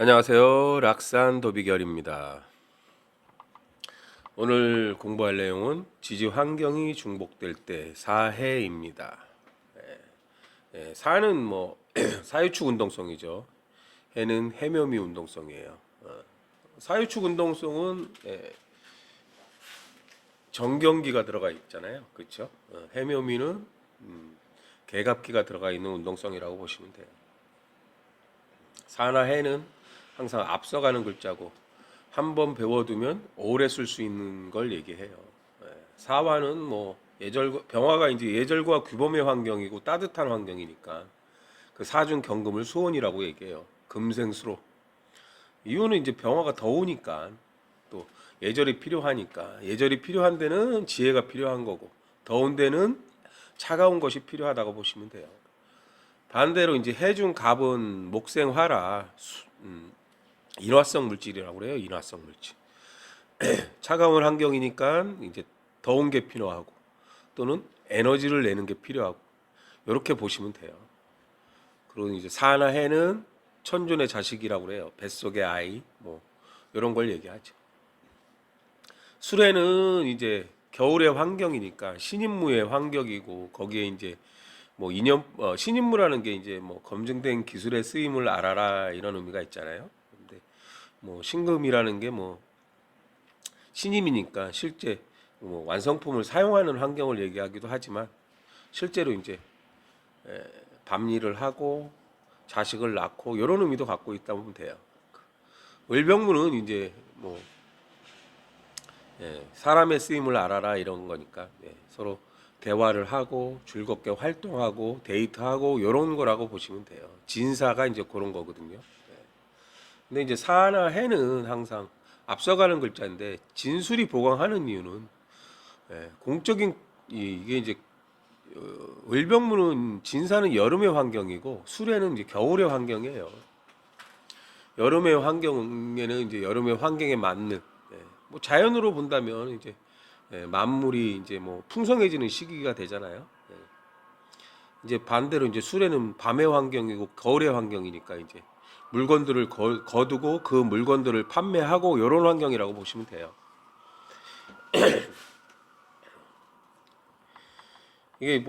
안녕하세요. 락산 도비결입니다. 오늘 공부할 내용은 지지 환경이 중복될 때 사해입니다. 사는 사유축 운동성이죠. 해는 해묘미 운동성이에요. 사유축 운동성은 정경기가 들어가 있잖아요. 그렇죠? 해묘미는 개갑기가 들어가 있는 운동성이라고 보시면 돼요. 사나 해는 항상 앞서가는 글자고 한번 배워두면 오래 쓸 수 있는 걸 얘기해요. 사화는 병화가 이제 예절과 규범의 환경이고 따뜻한 환경이니까 그 사중 경금을 수원이라고 얘기해요. 금생수로. 이유는 이제 병화가 더우니까 또 예절이 필요하니까 예절이 필요한 데는 지혜가 필요한 거고 더운 데는 차가운 것이 필요하다고 보시면 돼요. 반대로 이제 해중 갑은 목생화라 인화성 물질이라고 그래요. 인화성 물질. 차가운 환경이니까 이제 더운 게 필요하고 또는 에너지를 내는 게 필요하고 이렇게 보시면 돼요. 그리고 이제 사나 해는 천존의 자식이라고 그래요. 뱃속의 아이 이런 걸 얘기하죠. 술해는 이제 겨울의 환경이니까 신임무의 환경이고 거기에 이제 신임무라는 게 이제 검증된 기술의 쓰임을 알아라 이런 의미가 있잖아요. 근데 신금이라는 게 신임이니까 실제 완성품을 사용하는 환경을 얘기하기도 하지만 실제로 이제 밤일을 하고 자식을 낳고 이런 의미도 갖고 있다 보면 돼요. 을병문은 이제 사람의 쓰임을 알아라 이런 거니까 서로 대화를 하고 즐겁게 활동하고 데이트하고 이런 거라고 보시면 돼요. 진사가 이제 그런 거거든요. 근데 이제 사나 해는 항상 앞서가는 글자인데 진술이 보강하는 이유는 공적인 이게 이제 을병문은 진사는 여름의 환경이고 술해는 이제 겨울의 환경이에요. 여름의 환경에는 이제 여름의 환경에 맞는 자연으로 본다면 이제 만물이 이제 풍성해지는 시기가 되잖아요. 이제 반대로 이제 술에는 밤의 환경이고 겨울의 환경이니까 이제 물건들을 거두고 그 물건들을 판매하고 이런 환경이라고 보시면 돼요. 이게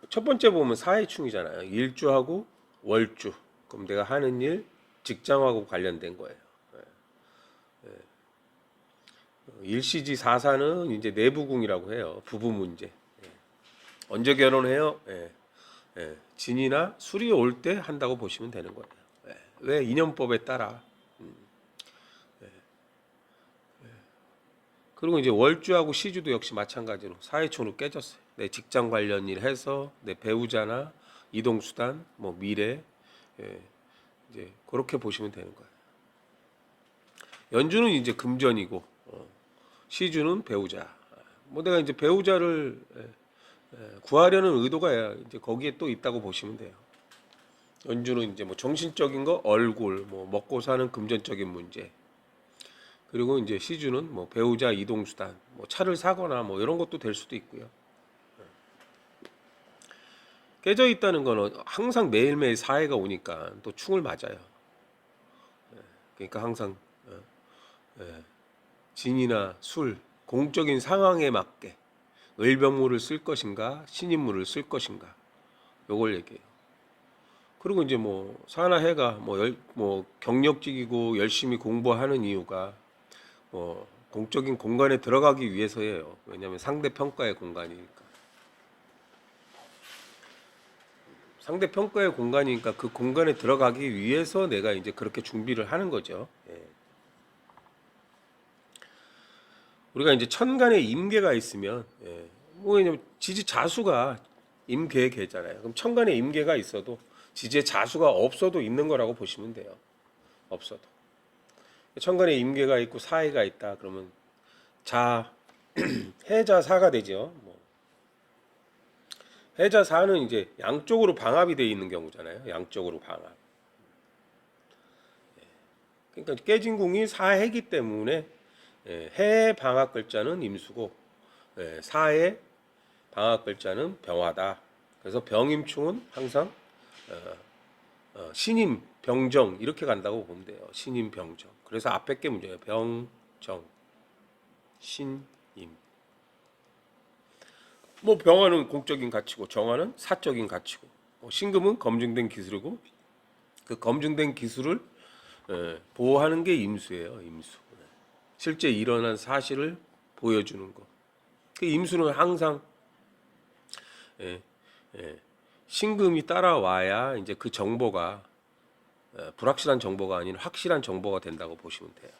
첫 번째 보면 사회충이잖아요. 일주하고 월주. 그럼 내가 하는 일 직장하고 관련된 거예요. 일시지 사사는 이제 내부궁이라고 해요. 부부 문제. 언제 결혼해요? 진이나 술이 올 때 한다고 보시면 되는 거예요. 왜 인연법에 따라. 그리고 이제 월주하고 시주도 역시 마찬가지로 사회촌으로 깨졌어요. 내 직장 관련 일 해서 내 배우자나 이동수단, 미래, 이제 그렇게 보시면 되는 거예요. 연주는 이제 금전이고 시주는 배우자. 내가 이제 배우자를 구하려는 의도가 이제 거기에 또 있다고 보시면 돼요. 연주는 이제 정신적인 거, 얼굴, 먹고 사는 금전적인 문제. 그리고 이제 시주는 배우자 이동수단, 차를 사거나 이런 것도 될 수도 있고요. 깨져 있다는 거는 항상 매일매일 사회가 오니까 또 충을 맞아요. 그러니까 항상 진이나 술, 공적인 상황에 맞게 을병무를 쓸 것인가, 신임무를 쓸 것인가, 요걸 얘기해요. 그리고 이제 사나해가 경력직이고 열심히 공부하는 이유가 공적인 공간에 들어가기 위해서예요. 왜냐하면 상대 평가의 공간이니까. 상대 평가의 공간이니까 그 공간에 들어가기 위해서 내가 이제 그렇게 준비를 하는 거죠. 우리가 이제 천간에 임계가 있으면 왜냐면 지지 자수가 임계의 계잖아요. 그럼 천간에 임계가 있어도 지지의 자수가 없어도 있는 거라고 보시면 돼요. 없어도. 천간에 임계가 있고 사해가 있다. 그러면 해자사가 되죠. 해자사는 이제 양쪽으로 방합이 되어 있는 경우잖아요. 양쪽으로 방합. 그러니까 깨진 궁이 사해이기 때문에 해 방합 글자는 임수고 사해 방합 글자는 병화다. 그래서 병임충은 항상 신임, 병정 이렇게 간다고 보면 돼요. 신임, 병정. 그래서 앞에 게 문제예요. 병정, 신임. 뭐 병화는 공적인 가치고 정화는 사적인 가치고 신금은 검증된 기술이고 그 검증된 기술을 보호하는 게 임수예요. 임수. 실제 일어난 사실을 보여주는 거. 그 임수는 항상 예, 예, 신금이 따라와야 이제 그 정보가 불확실한 정보가 아닌 확실한 정보가 된다고 보시면 돼요.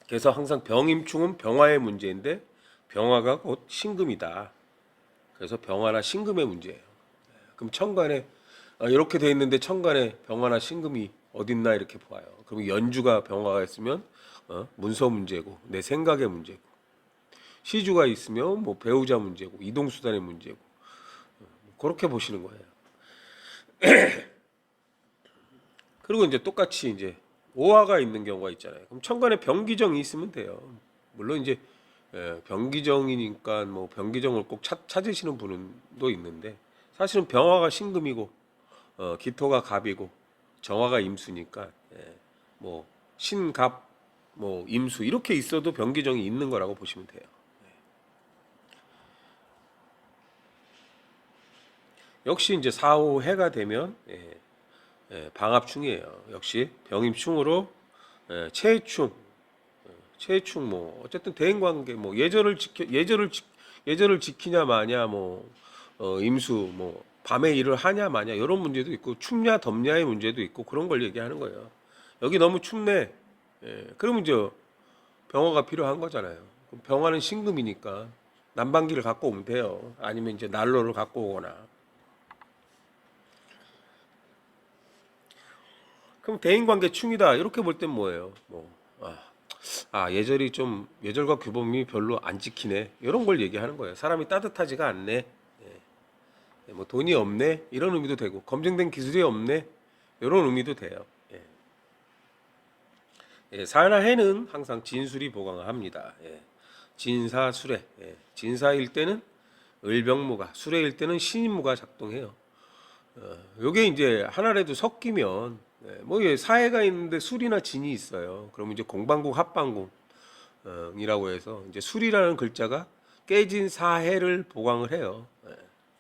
그래서 항상 병임충은 병화의 문제인데 병화가 곧 신금이다. 그래서 병화나 신금의 문제예요. 그럼 천간에 이렇게 돼 있는데 천간에 병화나 신금이 어딨나 이렇게 봐요. 그럼 연주가 병화가 있으면 문서 문제고 내 생각의 문제고 시주가 있으면 뭐 배우자 문제고 이동 수단의 문제고 그렇게 보시는 거예요. 그리고 이제 똑같이 이제 오화가 있는 경우가 있잖아요. 그럼 천간에 병기정이 있으면 돼요. 물론 이제 병기정이니까 뭐 병기정을 꼭 찾으시는 분도 있는데 사실은 병화가 신금이고 기토가 갑이고 정화가 임수니까 뭐 신갑 뭐 임수 이렇게 있어도 병기정이 있는 거라고 보시면 돼요. 역시 이제 사후 해가 되면 방합충이에요. 역시 병임충으로 체해충, 체해충 뭐 어쨌든 대인관계 뭐 예절을 지키냐 마냐 뭐 임수 뭐 밤에 일을 하냐 마냐 이런 문제도 있고 춥냐 덥냐의 문제도 있고 그런 걸 얘기하는 거예요. 여기 너무 춥네. 그러면 이제 병화가 필요한 거잖아요. 그럼 병화는 신금이니까 난방기를 갖고 오면 돼요. 아니면 이제 난로를 갖고 오거나. 그럼 대인관계 충이다 이렇게 볼 땐 뭐예요? 예절이 좀 예절과 규범이 별로 안 지키네 이런 걸 얘기하는 거예요. 사람이 따뜻하지가 않네. 뭐 돈이 없네 이런 의미도 되고 검증된 기술이 없네 이런 의미도 돼요. 사나 해는 항상 진술이 보강을 합니다. 진사술해. 진사일 때는 을병무가, 술해일 때는 신임무가 작동해요. 요게 이제 하나라도 섞이면 뭐 사해가 있는데 술이나 진이 있어요. 그러면 이제 공방국 합방궁이라고 해서 이제 술이라는 글자가 깨진 사해를 보강을 해요.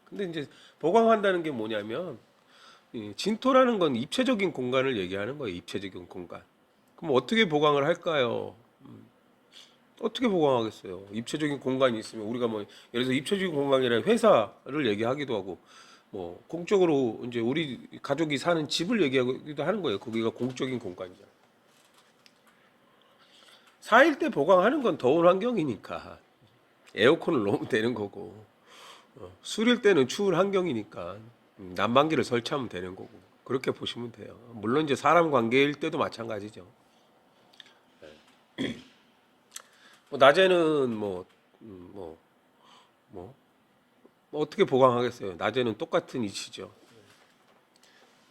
근데 이제 보강한다는 게 뭐냐면 진토라는 건 입체적인 공간을 얘기하는 거예요. 입체적인 공간. 그럼 어떻게 보강을 할까요? 어떻게 보강하겠어요? 입체적인 공간이 있으면 우리가 뭐 예를 들어서 입체적인 공간이라 회사를 얘기하기도 하고 뭐 공적으로 이제 우리 가족이 사는 집을 얘기하기도 하는 거예요. 거기가 공적인 공간이잖아요. 4일 때 보강하는 건 더운 환경이니까 에어컨을 놓으면 되는 거고 술일 때는 추운 환경이니까 난방기를 설치하면 되는 거고 그렇게 보시면 돼요. 물론 이제 사람 관계일 때도 마찬가지죠. 뭐 낮에는 뭐 어떻게 보강하겠어요? 낮에는 똑같은 이치죠.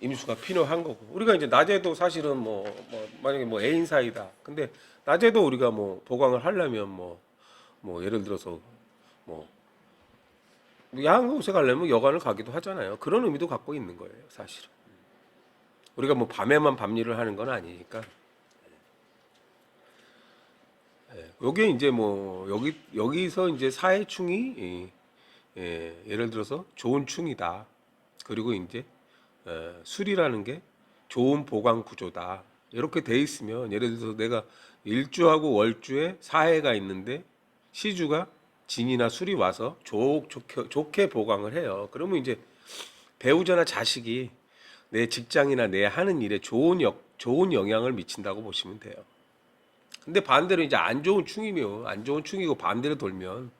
임수가 필요한 거고 우리가 이제 낮에도 사실은 만약에 뭐 애인 사이다. 근데 낮에도 우리가 뭐 보강을 하려면 뭐 예를 들어서 뭐 야한 곳에 가려면 여관을 가기도 하잖아요. 그런 의미도 갖고 있는 거예요, 사실은. 우리가 뭐 밤에만 밤일을 하는 건 아니니까. 요게 이제 뭐 여기서 이제 사해충이 예를 들어서 좋은 충이다. 그리고 이제 술이라는 게 좋은 보강 구조다. 이렇게 돼 있으면 예를 들어서 내가 일주하고 월주에 사해가 있는데 시주가 진이나 술이 와서 좋게 보강을 해요. 그러면 이제 배우자나 자식이 내 직장이나 내 하는 일에 좋은 영향을 미친다고 보시면 돼요. 근데 반대로 이제 안 좋은 충이면 안 좋은 충이고 반대로 돌면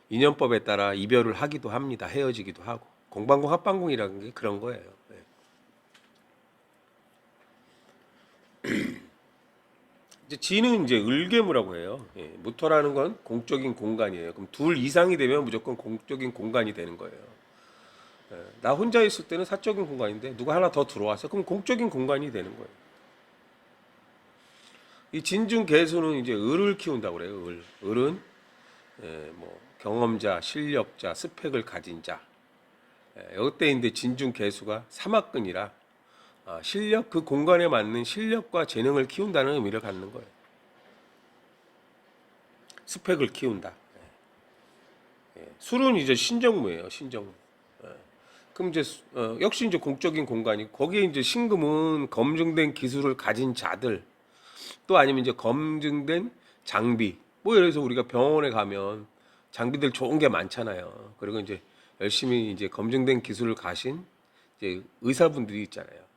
인연법에 따라 이별을 하기도 합니다. 헤어지기도 하고 공방공 합방공이라는 게 그런 거예요. 이제 진은 이제 을괴무라고 해요. 무토라는 건 공적인 공간이에요. 그럼 둘 이상이 되면 무조건 공적인 공간이 되는 거예요. 나 혼자 있을 때는 사적인 공간인데 누가 하나 더 들어와서 그럼 공적인 공간이 되는 거예요. 이 진중 개수는 이제 을을 키운다고 그래요. 을은 뭐 경험자, 실력자, 스펙을 가진 자. 이때 이제 진중 개수가 삼합근이라 실력 그 공간에 맞는 실력과 재능을 키운다는 의미를 갖는 거예요. 스펙을 키운다. 술은 이제 신정무예요. 신정무. 그럼 이제 역시 이제 공적인 공간이고 거기에 이제 신금은 검증된 기술을 가진 자들 또 아니면 이제 검증된 장비 뭐 예를 들어서 우리가 병원에 가면 장비들 좋은 게 많잖아요. 그리고 이제 열심히 이제 검증된 기술을 가신 이제 의사분들이 있잖아요.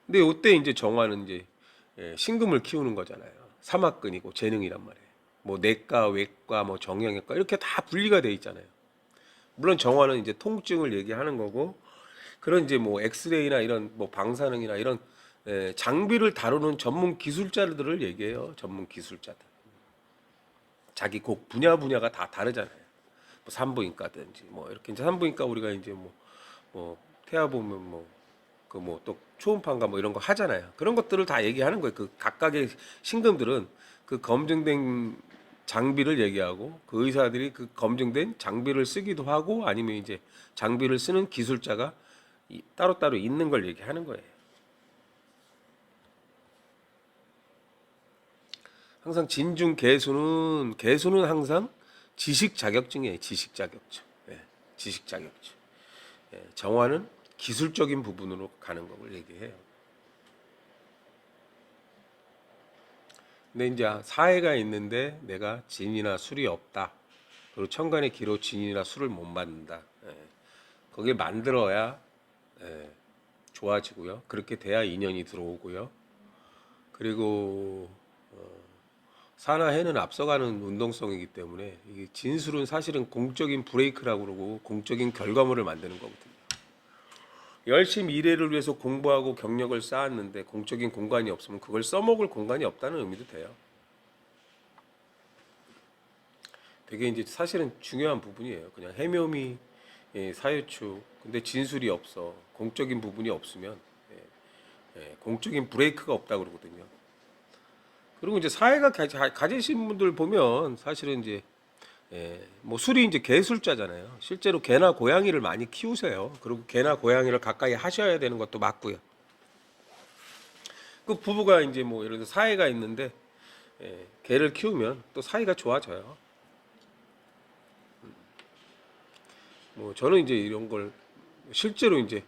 근데 이때 이제 정화는 이제 신금을 키우는 거잖아요. 삼합근이고 재능이란 말이에요. 뭐 내과, 외과, 뭐 정형외과 이렇게 다 분리가 돼 있잖아요. 물론 정화는 이제 통증을 얘기하는 거고 그런 이제 뭐 엑스레이나 이런 뭐 방사능이나 이런 장비를 다루는 전문 기술자들을 얘기해요. 전문 기술자들. 자기 곡 분야가 다 다르잖아요. 뭐 산부인과든지 뭐 이렇게 이제 산부인과 우리가 이제 뭐 태아 보면 뭐 그 뭐 또 초음파인가 뭐 이런 거 하잖아요. 그런 것들을 다 얘기하는 거예요. 그 각각의 신금들은 그 검증된 장비를 얘기하고 그 의사들이 그 검증된 장비를 쓰기도 하고 아니면 이제 장비를 쓰는 기술자가 따로따로 있는 걸 얘기하는 거예요. 항상 진중 개수는 항상 지식 자격증이에요. 지식 자격증. 지식 자격증. 정화는 기술적인 부분으로 가는 걸 얘기해요. 근데 이제 사해가 있는데 내가 진이나 술이 없다. 그리고 천간의 기로 진이나 술을 못 만든다. 거기에 만들어야 좋아지고요. 그렇게 돼야 인연이 들어오고요. 그리고 사나해는 앞서가는 운동성이기 때문에 이게 진술은 사실은 공적인 브레이크라고 그러고 공적인 결과물을 만드는 거거든요. 열심히 미래를 위해서 공부하고 경력을 쌓았는데 공적인 공간이 없으면 그걸 써먹을 공간이 없다는 의미도 돼요. 되게 이제 사실은 중요한 부분이에요. 그냥 해묘미, 사유축, 근데 진술이 없어. 공적인 부분이 없으면 공적인 브레이크가 없다 그러거든요. 그리고 이제 사회가 가지신 분들 보면 사실은 이제 뭐 술이 이제 개술자잖아요. 실제로 개나 고양이를 많이 키우세요. 그리고 개나 고양이를 가까이 하셔야 되는 것도 맞고요. 그 부부가 이제 뭐 예를 들어 사이가 있는데 개를 키우면 또 사이가 좋아져요. 뭐 저는 이제 이런 걸 실제로 이제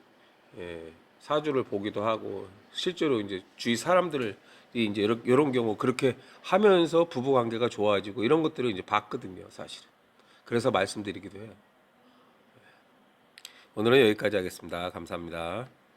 사주를 보기도 하고 실제로 이제 주위 사람들을 이제 이런 경우 그렇게 하면서 부부 관계가 좋아지고 이런 것들을 이제 봤거든요, 사실은. 그래서 말씀드리기도 해요. 오늘은 여기까지 하겠습니다. 감사합니다.